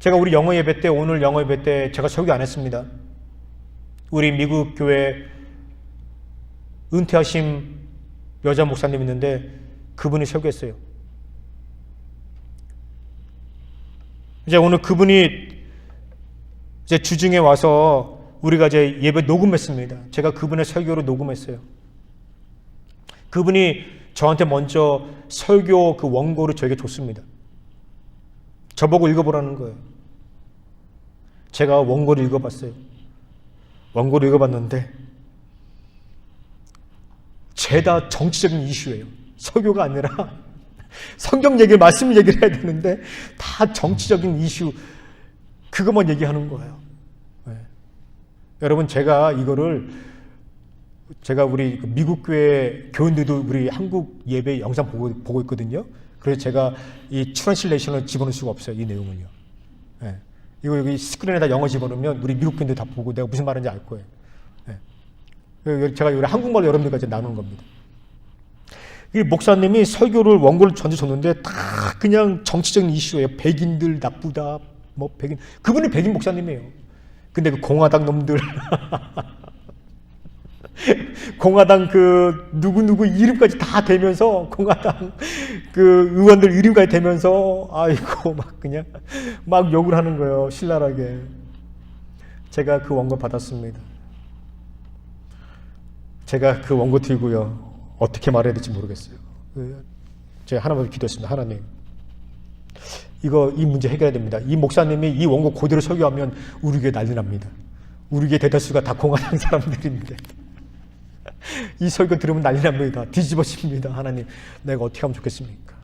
제가 우리 영어 예배 때, 오늘 영어 예배 때 제가 설교 안 했습니다. 우리 미국 교회 은퇴하신 여자 목사님 있는데 그분이 설교했어요. 이제 오늘 그분이 이제 주중에 와서 우리가 이제 예배 녹음했습니다. 제가 그분의 설교를 녹음했어요. 그분이 저한테 먼저 설교 그 원고를 저에게 줬습니다. 저보고 읽어보라는 거예요. 제가 원고를 읽어봤어요. 원고를 읽어봤는데 죄다 정치적인 이슈예요. 설교가 아니라 성경 얘기, 말씀 얘기를 해야 되는데 다 정치적인 이슈, 그것만 얘기하는 거예요. 네. 여러분, 제가 우리 미국 교회 교인들도 우리 한국 예배 영상 보고 있거든요. 그래서 제가 이 트랜슬레이션을 집어넣을 수가 없어요, 이 내용을요. 네. 이거 여기 스크린에다 영어 집어넣으면 우리 미국 교인들 다 보고 내가 무슨 말인지 알 거예요. 네. 제가 여기 한국말로 여러분들까지 나누는 겁니다. 이 목사님이 설교를 원고를 전해 줬는데 다 그냥 정치적인 이슈예요. 백인들 나쁘다, 뭐 백인. 그분이 백인 목사님이에요. 근데 그 공화당 놈들 공화당 그 누구 이름까지 다 대면서, 공화당 그 의원들 이름까지 대면서 아이고 막 그냥 막 욕을 하는 거예요, 신랄하게. 제가 그 원고 받았습니다. 제가 그 원고 들고요, 어떻게 말해야 될지 모르겠어요. 제가 하나님께 기도했습니다. 하나님, 이 문제 해결해야 됩니다. 이 목사님이 이 원고 그대로 설교하면 우리 교회 난리 납니다. 우리 교회 대다수가 다 공화당 사람들인데 이 설교 들으면 난리 납니다. 뒤집어집니다. 하나님, 내가 어떻게 하면 좋겠습니까?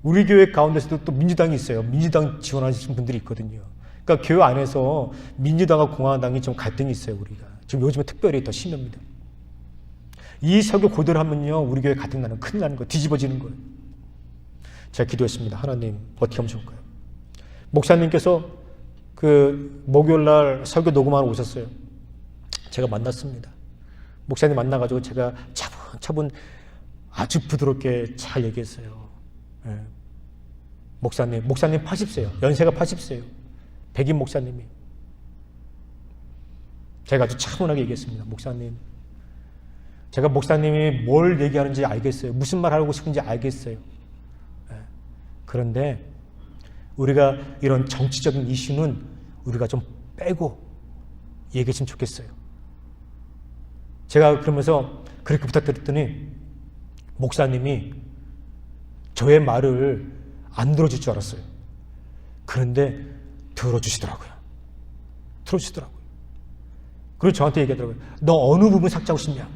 우리 교회 가운데서도 또 민주당이 있어요. 민주당 지원하시는 분들이 있거든요. 그러니까 교회 안에서 민주당과 공화당이 좀 갈등이 있어요. 우리가 지금 요즘에 특별히 더 심합니다. 이 설교 그대로 하면요, 우리 교회 갈등 나는, 큰일 나는 거예요. 뒤집어지는 거예요. 제가 기도했습니다. 하나님, 어떻게 하면 좋을까요? 목사님께서 그 목요일 날 설교 녹음하러 오셨어요. 제가 만났습니다. 목사님 만나가지고 제가 차분차분 아주 부드럽게 잘 얘기했어요. 네. 목사님 80세요. 연세가 80세요. 백인 목사님이. 제가 아주 차분하게 얘기했습니다. 목사님, 제가 목사님이 뭘 얘기하는지 알겠어요. 무슨 말 하고 싶은지 알겠어요. 네. 그런데 우리가 이런 정치적인 이슈는 우리가 좀 빼고 얘기했으면 좋겠어요. 제가 그러면서 그렇게 부탁드렸더니 목사님이 저의 말을 안 들어줄 줄 알았어요. 그런데 들어주시더라고요. 그리고 저한테 얘기하더라고요. 너 어느 부분 삭제하고 싶냐?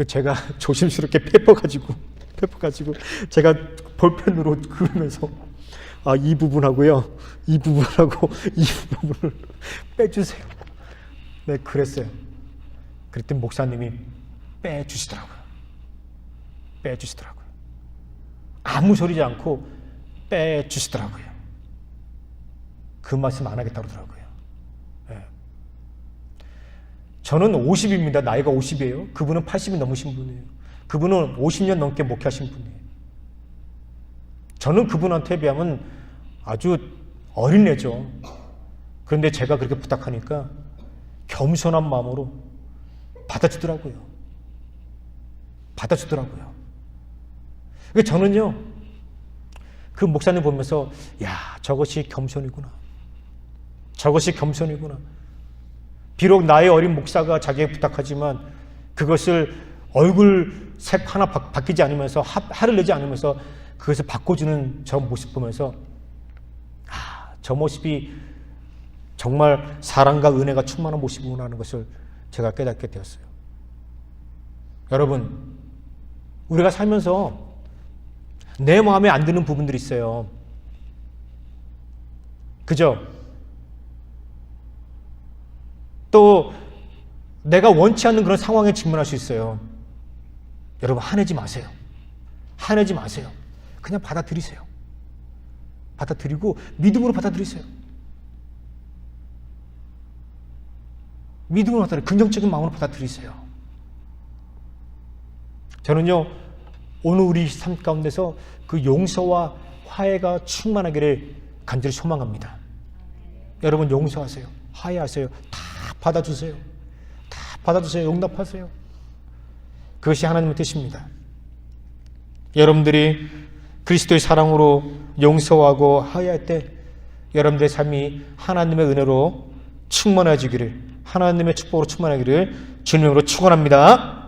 제가 조심스럽게 페퍼가지고 제가 볼펜으로 그으면서 이 부분하고요, 이 부분하고 이 부분을 빼주세요. 네, 그랬어요. 그랬더니 목사님이 빼주시더라고요. 아무 소리지 않고 빼주시더라고요. 그 말씀 안 하겠다고 그러더라고요. 네. 저는 50입니다. 나이가 50이에요. 그분은 80이 넘으신 분이에요. 그분은 50년 넘게 목회하신 분이에요. 저는 그분한테 비하면 아주 어린애죠. 그런데 제가 그렇게 부탁하니까 겸손한 마음으로 받아주더라고요. 저는요, 그 목사님 보면서, 야, 저것이 겸손이구나. 저것이 겸손이구나. 비록 나의 어린 목사가 자기에게 부탁하지만 그것을 얼굴 색 하나 바뀌지 않으면서, 화를 내지 않으면서 그것을 바꿔주는 저 모습 보면서, 저 모습이 정말 사랑과 은혜가 충만한 모습이구나 하는 것을 제가 깨닫게 되었어요. 여러분, 우리가 살면서 내 마음에 안 드는 부분들이 있어요. 그죠? 또 내가 원치 않는 그런 상황에 직면할 수 있어요. 여러분, 화내지 마세요. 화내지 마세요. 그냥 받아들이세요. 받아들이고 믿음으로 받아들이세요. 믿음으로 받아들이세요. 긍정적인 마음으로 받아들이세요. 저는요, 오늘 우리 삶 가운데서 그 용서와 화해가 충만하기를 간절히 소망합니다. 여러분, 용서하세요. 화해하세요. 다 받아주세요. 다 받아주세요. 용납하세요. 그것이 하나님의 뜻입니다. 여러분들이 그리스도의 사랑으로 용서하고 화해할 때 여러분들의 삶이 하나님의 은혜로 충만해지기를, 하나님의 축복으로 충만하기를 주님으로 축원합니다.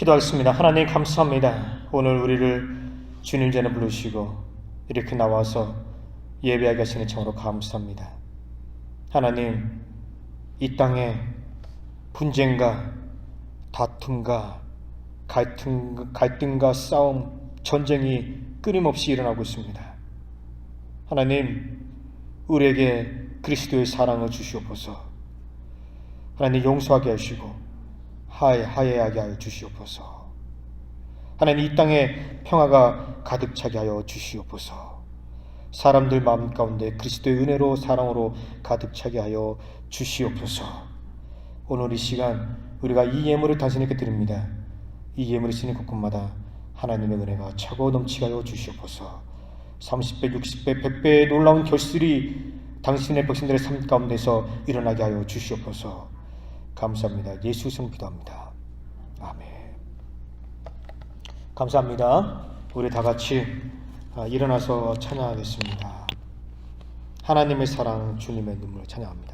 기도하겠습니다. 하나님 감사합니다. 오늘 우리를 주님 전에 부르시고 이렇게 나와서 예배하게 하시는 참으로 감사합니다. 하나님, 이 땅에 분쟁과 다툼과 갈등과 싸움, 전쟁이 끊임없이 일어나고 있습니다. 하나님, 우리에게 그리스도의 사랑을 주시옵소서. 하나님, 용서하게 하시고 화해하게 하여 주시옵소서. 하나님, 이 땅에 평화가 가득 차게 하여 주시옵소서. 사람들 마음 가운데 그리스도의 은혜로 사랑으로 가득 차게 하여 주시옵소서. 오늘 이 시간 우리가 이 예물을 당신에게 드립니다. 이 예물을 드리는 곳곳마다 하나님의 은혜가 차고 넘치게 하여 주시옵소서. 30배, 60배, 100배의 놀라운 결실이 당신의 백성들의 삶 가운데서 일어나게 하여 주시옵소서. 감사합니다. 예수 이름 기도합니다. 아멘. 감사합니다. 우리 다 같이 일어나서 찬양하겠습니다. 하나님의 사랑, 주님의 눈물 찬양합니다.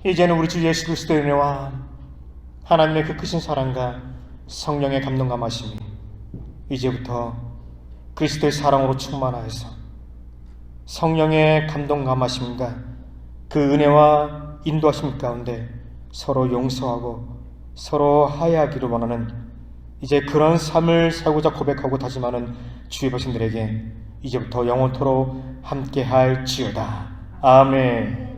이제는 우리 주 예수 그리스도의 은혜와 하나님의 그 크신 사랑과 성령의 감동감하심이 이제부터 그리스도의 사랑으로 충만하여서 성령의 감동감하심과 그 은혜와 인도하심 가운데 서로 용서하고 서로 화해하기를 원하는 이제 그런 삶을 살고자 고백하고 다짐하는 주의 백성들에게 이제부터 영원토록 함께할지어다. 아멘.